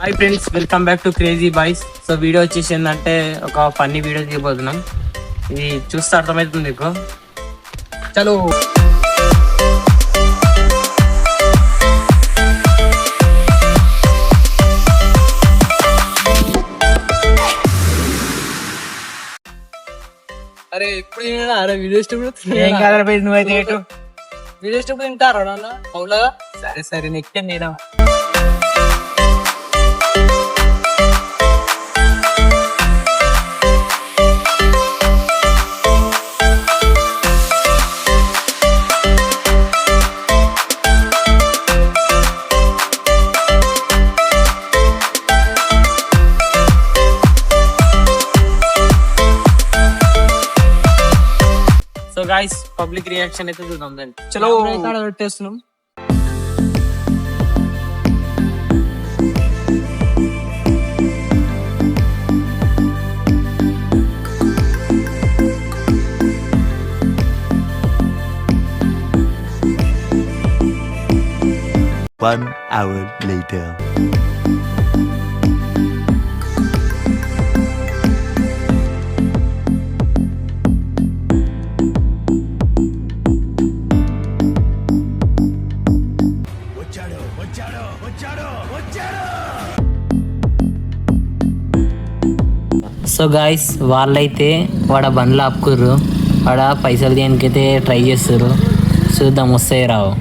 Hi friends, welcome back to crazy boys. So video వచ్చేసి ఏంటంటే ఒక ఫన్నీ వీడియో తీయబోతున్నాం. ఇది చూస్తే అర్థమవుతుంది మీకు. చలో. అరే ఇప్పుడు అరే వీడియో ఏం కాదు నువ్వైతే వీడియో స్టెప్ తింటారా నాన్న అవులాగా. సరే సరే నెక్స్ట్ నేను. సో గైస్ పబ్లిక్ రియాక్షన్ అయితే చూద్దాం దాన్ని. చలో పెట్టేస్తున్నాం. One hour later. So guys వాళ్ళైతే వాడ బండ్లు ఆపుకుర్రు. వాడ పైసలు దేనికైతే ట్రై చేస్తారు. చూద్దాం వస్తాయి రావు.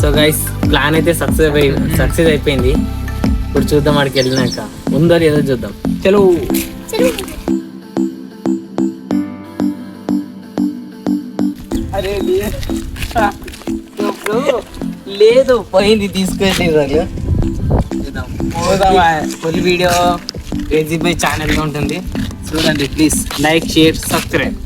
సో గైస్ ప్లాన్ అయితే సక్సెస్ అయిపోయింది. ఇప్పుడు చూద్దాం అక్కడికి వెళ్ళినాక ఉందో లేదో చూద్దాం. చలో. అరే లేదు పోయింది తీసుకెళ్ళి ఫుల్ వీడియో క్రేజీ బాయ్ ఛానల్గా ఉంటుంది. చూడండి ప్లీజ్ లైక్ షేర్ సబ్స్క్రైబ్.